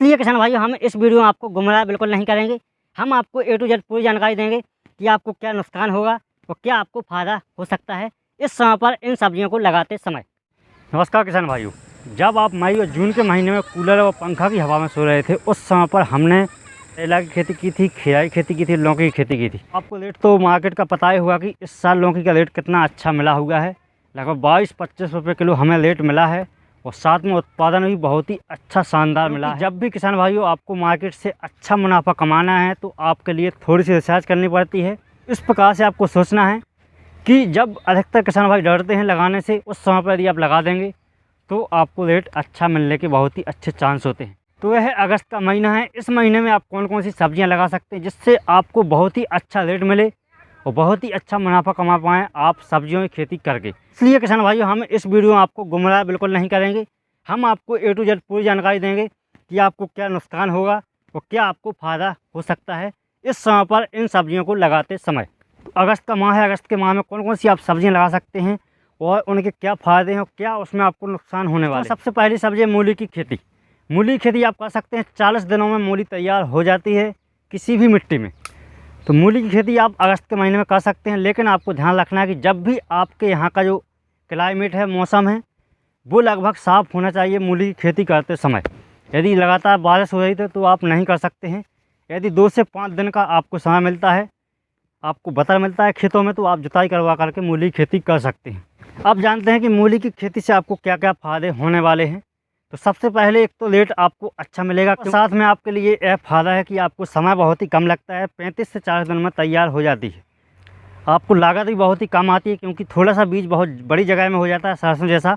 इसलिए किसान भाइयों हम इस वीडियो में आपको गुमराह बिल्कुल नहीं करेंगे। हम आपको A to Z पूरी जानकारी देंगे कि आपको क्या नुकसान होगा और क्या आपको फ़ायदा हो सकता है इस समय पर इन सब्जियों को लगाते समय। नमस्कार किसान भाइयों, जब आप मई और जून के महीने में कूलर और पंखा की हवा में सो रहे थे उस समय पर हमने करेला की खेती की थी, खीरा की खेती की थी, लौकी की खेती की थी। आपको रेट तो मार्केट का पता ही हुआ कि इस साल लौकी का रेट कितना अच्छा मिला हुआ है। लगभग 22-25 रुपये किलो हमें रेट मिला है और साथ में उत्पादन भी बहुत ही अच्छा शानदार मिला है। जब भी किसान भाइयों आपको मार्केट से अच्छा मुनाफा कमाना है तो आपके लिए थोड़ी सी रिसर्च करनी पड़ती है। इस प्रकार से आपको सोचना है कि जब अधिकतर किसान भाई डरते हैं लगाने से, उस समय पर यदि आप लगा देंगे तो आपको रेट अच्छा मिलने के बहुत ही अच्छे चांस होते हैं। तो यह अगस्त का महीना है, इस महीने में आप कौन कौन सी सब्जियां लगा सकते हैं जिससे आपको बहुत ही अच्छा रेट मिले और बहुत ही अच्छा मुनाफा कमा पाएँ आप सब्जियों की खेती करके। इसलिए किसान भाइयों हम इस वीडियो में आपको गुमराह बिल्कुल नहीं करेंगे। हम आपको A to Z पूरी जानकारी देंगे कि आपको क्या नुकसान होगा और क्या आपको फ़ायदा हो सकता है इस समय पर इन सब्जियों को लगाते समय। अगस्त का माह है, अगस्त के माह में कौन कौन सी आप सब्जियां लगा सकते हैं और उनके क्या फ़ायदे हैं और क्या उसमें आपको नुकसान होने वाले। तो सबसे पहली सब्जी है मूली की खेती। मूली की खेती आप कर सकते हैं, 40 दिनों में मूली तैयार हो जाती है किसी भी मिट्टी में। तो मूली की खेती आप अगस्त के महीने में कर सकते हैं, लेकिन आपको ध्यान रखना है कि जब भी आपके यहाँ का जो क्लाइमेट है, मौसम है, वो लगभग साफ़ होना चाहिए मूली की खेती करते समय। यदि लगातार बारिश हो रही तो आप नहीं कर सकते हैं। यदि 2 से 5 दिन का आपको समय मिलता है, आपको बतर मिलता है खेतों में, तो आप जुताई करवा करके मूली की खेती कर सकते हैं। अब जानते हैं कि मूली की खेती से आपको क्या क्या फ़ायदे होने वाले हैं। तो सबसे पहले एक तो रेट आपको अच्छा मिलेगा, साथ में आपके लिए यह फ़ायदा है कि आपको समय बहुत ही कम लगता है, 35 से 40 दिन में तैयार हो जाती है। आपको लागत भी बहुत ही कम आती है क्योंकि थोड़ा सा बीज बहुत बड़ी जगह में हो जाता है, सरसों जैसा,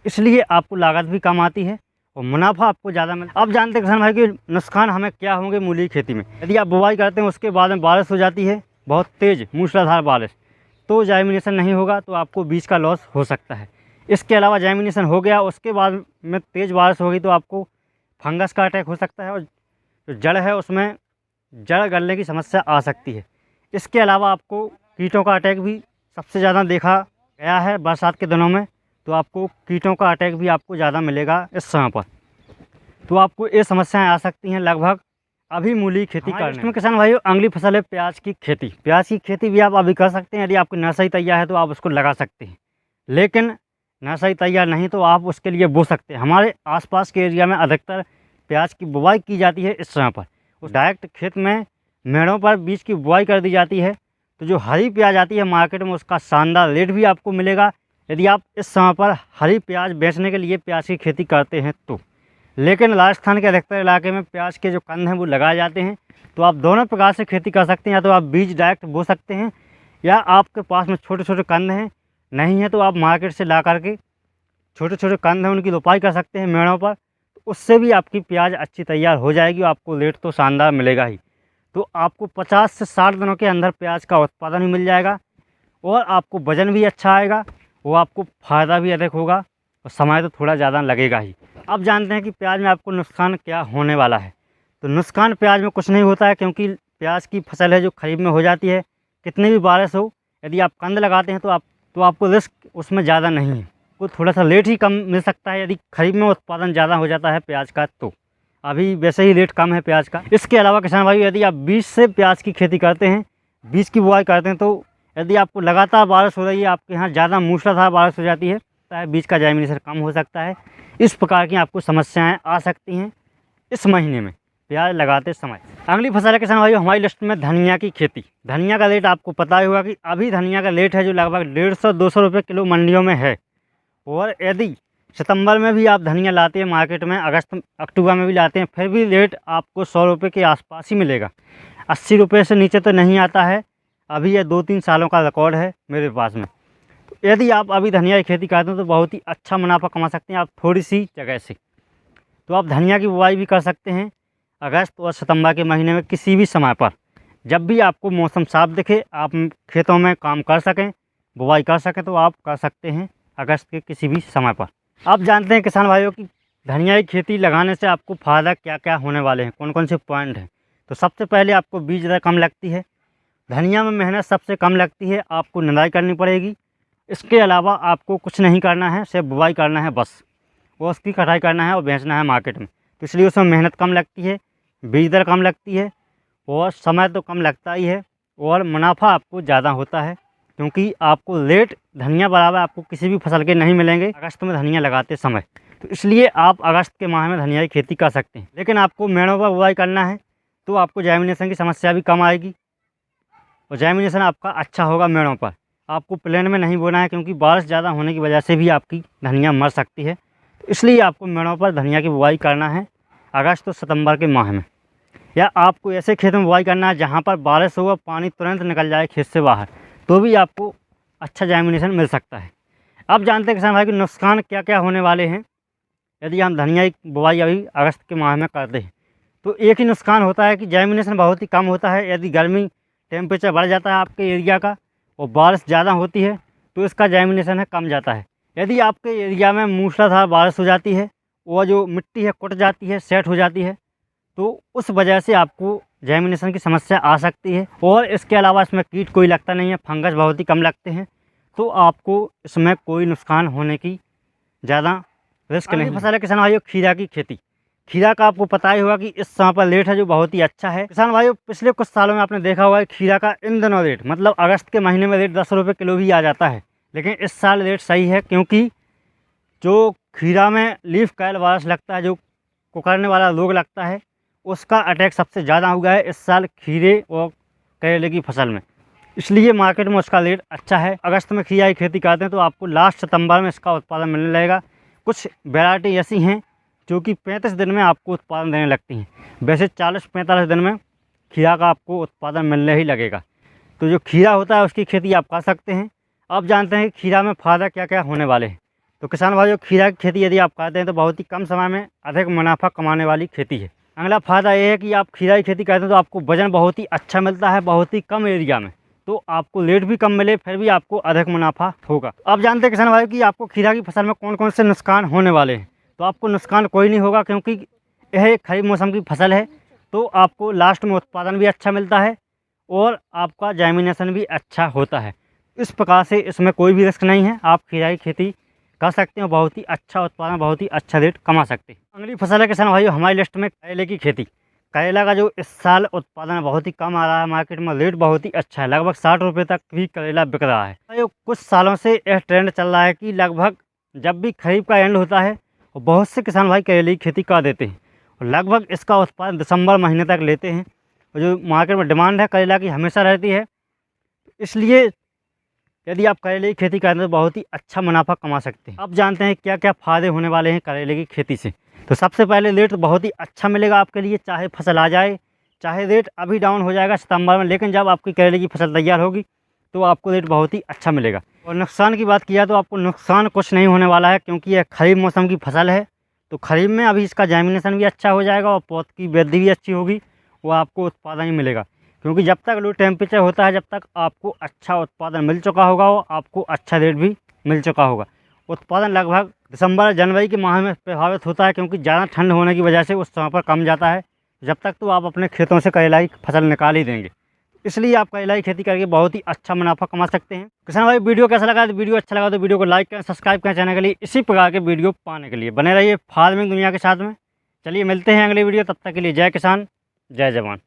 इसलिए आपको लागत भी कम आती है और मुनाफा आपको ज़्यादा मिलता है। अब जानते हैं किसान भाई कि नुकसान हमें क्या होंगे मूली की खेती में। यदि आप बुवाई करते हैं उसके बाद में बारिश हो जाती है, बहुत तेज़ मूसलाधार बारिश, तो जर्मिनेशन नहीं होगा, तो आपको बीज का लॉस हो सकता है। इसके अलावा जर्मिनेशन हो गया, उसके बाद में तेज़ बारिश होगी तो आपको फंगस का अटैक हो सकता है और जो जड़ है उसमें जड़ गलने की समस्या आ सकती है। इसके अलावा आपको कीटों का अटैक भी सबसे ज़्यादा देखा गया है बरसात के दिनों में, तो आपको कीटों का अटैक भी आपको ज़्यादा मिलेगा इस समय पर। तो आपको ये समस्याएं आ सकती हैं लगभग अभी मूली खेती करने में। किसान भाइयों अगली फसल है प्याज की खेती। प्याज की खेती भी आप अभी कर सकते हैं। यदि आपकी नर्सरी तैयार है तो आप उसको लगा सकते हैं, लेकिन नर्सरी तैयार नहीं तो आप उसके लिए बो सकते हैं। हमारे आसपास के एरिया में अधिकतर प्याज की बुवाई की जाती है इस समय पर। उस डायरेक्ट खेत में मेड़ों पर बीज की बुवाई कर दी जाती है, तो जो हरी प्याज आती है मार्केट में उसका शानदार रेट भी आपको मिलेगा यदि आप इस समय पर हरी प्याज बेचने के लिए प्याज की खेती करते हैं तो। लेकिन राजस्थान के अधिकतर इलाके में प्याज के जो कंद हैं वो लगाए जाते हैं, तो आप दोनों प्रकार से खेती कर सकते हैं। या तो आप बीज डायरेक्ट बो सकते हैं, या आपके पास में छोटे छोटे कंद हैं नहीं है तो आप मार्केट से ला करके छोटे छोटे कंद हैं उनकी रोपाई कर सकते हैं मेड़ों पर, तो उससे भी आपकी प्याज अच्छी तैयार हो जाएगी और आपको रेट तो शानदार मिलेगा ही। तो आपको 50 से 60 दिनों के अंदर प्याज का उत्पादन भी मिल जाएगा और आपको वज़न भी अच्छा आएगा, वो आपको फ़ायदा भी अधिक होगा और समय तो थोड़ा ज़्यादा लगेगा ही। अब जानते हैं कि प्याज में आपको नुकसान क्या होने वाला है। तो नुकसान प्याज में कुछ नहीं होता है, क्योंकि प्याज की फसल है जो खरीफ में हो जाती है, कितनी भी बारिश हो, यदि आप कंद लगाते हैं तो आपको रिस्क उसमें ज़्यादा नहीं है। वो थोड़ा सा लेट ही कम मिल सकता है यदि खरीफ में उत्पादन ज़्यादा हो जाता है प्याज का, तो अभी वैसे ही रेट कम है प्याज का। इसके अलावा किसान भाई यदि आप बीज से प्याज की खेती करते हैं, बीज की बुआई करते हैं, तो यदि आपको लगातार बारिश हो रही है, आपके यहाँ ज़्यादा मूसलाधार बारिश हो जाती है, बीज का जर्मिनेशन कम हो सकता है। इस प्रकार की आपको समस्याएं आ सकती हैं इस महीने में प्याज लगाते समय। अगली फसल है किसान भाइयों हमारी लिस्ट में धनिया की खेती। धनिया का रेट आपको पता ही होगा कि अभी धनिया का रेट है जो लगभग 150-200 रुपये किलो मंडियों में है। और यदि सितंबर में भी आप धनिया लाते हैं मार्केट में, अगस्त अक्टूबर में भी लाते हैं, फिर भी रेट आपको 100 रुपये के आसपास ही मिलेगा। 80 रुपये से नीचे तो नहीं आता है। अभी यह 2-3 सालों का रिकॉर्ड है मेरे पास में। तो यदि आप अभी धनिया की खेती करते हैं तो बहुत ही अच्छा मुनाफा कमा सकते हैं आप थोड़ी सी जगह से। तो आप धनिया की बुवाई भी कर सकते हैं अगस्त और सितंबर के महीने में, किसी भी समय पर जब भी आपको मौसम साफ दिखे, आप खेतों में काम कर सकें, बुवाई कर सकें, तो आप कर सकते हैं अगस्त के किसी भी समय पर। आप जानते हैं किसान भाइयों की धनिया की खेती लगाने से आपको फ़ायदा क्या क्या होने वाले हैं, कौन कौन से पॉइंट हैं। तो सबसे पहले आपको बीज दर कम लगती है, धनिया में मेहनत सबसे कम लगती है, आपको निराई करनी पड़ेगी। इसके अलावा आपको कुछ नहीं करना है, सिर्फ बुवाई करना है बस, और उसकी कटाई करना है और बेचना है मार्केट में। तो इसलिए उसमें मेहनत कम लगती है, बीज दर कम लगती है और समय तो कम लगता ही है और मुनाफा आपको ज़्यादा होता है, क्योंकि आपको लेट धनिया बराबर आपको किसी भी फसल के नहीं मिलेंगे अगस्त में धनिया लगाते समय। तो इसलिए आप अगस्त के माह में धनिया की खेती कर सकते हैं। लेकिन आपको मेड़ों पर बुआई करना है तो आपको जैमिनेशन की समस्या भी कम आएगी और जैमिनेशन आपका अच्छा होगा मेड़ों पर। आपको प्लेन में नहीं बोना है, क्योंकि बारिश ज़्यादा होने की वजह से भी आपकी धनिया मर सकती है। तो इसलिए आपको मेड़ों पर धनिया की बुआई करना है अगस्त और सितंबर के माह में। या आपको ऐसे खेत में बुआई करना है जहाँ पर बारिश हो और पानी तुरंत निकल जाए खेत से बाहर, तो भी आपको अच्छा जैमिनेशन मिल सकता है। अब जानते हैं किसान भाई कि नुकसान क्या क्या होने वाले हैं यदि हम धनिया की बुआई अभी अगस्त के माह में करते हैं। तो एक ही नुकसान होता है कि जैमिनेशन बहुत ही कम होता है। यदि गर्मी टेम्परेचर बढ़ जाता है आपके एरिया का और बारिश ज़्यादा होती है तो इसका जैमिनेशन है कम जाता है। यदि आपके एरिया में मूसलाधार बारिश हो जाती है और जो मिट्टी है कुट जाती है, सेट हो जाती है, तो उस वजह से आपको जैमिनेशन की समस्या आ सकती है। और इसके अलावा इसमें कीट कोई लगता नहीं है, फंगस बहुत ही कम लगते हैं, तो आपको इसमें कोई नुकसान होने की ज़्यादा रिस्क नहीं। फसल है किसान भाइयों खीरा की खेती। खीरा का आपको पता ही होगा कि इस समय पर रेट है जो बहुत ही अच्छा है। किसान भाइयों पिछले कुछ सालों में आपने देखा होगा कि खीरा का इन दिनों रेट मतलब अगस्त के महीने में रेट 10 रुपये किलो भी आ जाता है। लेकिन इस साल रेट सही है, क्योंकि जो खीरा में लीफ कर्ल वायरस लगता है, जो कुकड़ने वाला रोग लगता है, उसका अटैक सबसे ज़्यादा हुआ है इस साल खीरे और करेले की फसल में। इसलिए मार्केट में उसका रेट अच्छा है। अगस्त में खीरा की खेती करते हैं तो आपको लास्ट सितंबर में इसका उत्पादन मिलने लगेगा। कुछ वैरायटी ऐसी हैं जो कि 35 दिन में आपको उत्पादन देने लगती हैं। वैसे 40-45 दिन में खीरा का आपको उत्पादन मिलने ही लगेगा। तो जो खीरा होता है उसकी खेती आप कर सकते हैं। अब जानते हैं कि खीरा में फ़ायदा क्या क्या होने वाले हैं। तो किसान भाइयों खीरा की खेती यदि आप करते हैं तो बहुत ही कम समय में अधिक मुनाफा कमाने वाली खेती है। अगला फ़ायदा ये है कि आप खीरा की खेती करते हैं तो आपको वज़न बहुत ही अच्छा मिलता है, बहुत ही कम एरिया में, तो आपको रेट भी कम मिले फिर भी आपको अधिक मुनाफा होगा। अब जानते हैं किसान भाई कि आपको खीरा की फसल में कौन कौन से नुकसान होने वाले हैं। तो आपको नुकसान कोई नहीं होगा, क्योंकि यह एक खरीफ मौसम की फसल है, तो आपको लास्ट में उत्पादन भी अच्छा मिलता है और आपका जैमिनेशन भी अच्छा होता है। इस प्रकार से इसमें कोई भी रिस्क नहीं है, आप खीरा की खेती कर सकते हैं, बहुत ही अच्छा उत्पादन, बहुत ही अच्छा रेट कमा सकते हैं। अगली फसल है किसान भाइयों हमारी लिस्ट में करेले की खेती। करेला का जो इस साल उत्पादन बहुत ही कम आ रहा है, मार्केट में रेट बहुत ही अच्छा है, लगभग 60 रुपये तक भी करेला बिक रहा है। तो कुछ सालों से यह ट्रेंड चल रहा है कि लगभग जब भी खरीफ का एंड होता है और बहुत से किसान भाई करेले की खेती कर देते हैं और लगभग इसका उत्पादन दिसंबर महीने तक लेते हैं। और जो मार्केट में डिमांड है करेला की हमेशा रहती है, इसलिए यदि आप करेले की खेती करते हैं तो बहुत ही अच्छा मुनाफा कमा सकते हैं। अब जानते हैं क्या क्या फ़ायदे होने वाले हैं करेले की खेती से। तो सबसे पहले रेट बहुत ही अच्छा मिलेगा आपके लिए, चाहे फसल आ जाए, चाहे रेट अभी डाउन हो जाएगा सितंबर में, लेकिन जब आपकी करेले की फसल तैयार होगी तो आपको रेट बहुत ही अच्छा मिलेगा। और नुकसान की बात किया तो आपको नुकसान कुछ नहीं होने वाला है, क्योंकि यह खरीफ मौसम की फसल है। तो खरीफ में अभी इसका जैमिनेशन भी अच्छा हो जाएगा और पौध की वृद्धि भी अच्छी होगी, वो आपको उत्पादन ही मिलेगा। क्योंकि जब तक लो टेम्परेचर होता है जब तक आपको अच्छा उत्पादन मिल चुका होगा और आपको अच्छा रेट भी मिल चुका होगा। उत्पादन लगभग दिसंबर जनवरी के माह में प्रभावित होता है, क्योंकि ज़्यादा ठंड होने की वजह से उस समय पर कम जाता है। जब तक तो आप अपने खेतों से करेला की फसल निकाल ही देंगे, इसलिए आप करेला की खेती करके बहुत ही अच्छा मुनाफा कमा सकते हैं। किसान भाई वीडियो कैसा लगा, तो वीडियो अच्छा लगा तो वीडियो को लाइक करें, सब्सक्राइब करें चैनल के लिए। इसी प्रकार के वीडियो पाने के लिए बने रहिए फार्मिंग दुनिया के साथ में। चलिए मिलते हैं अगली वीडियो, तब तक के लिए जय किसान जय जवान।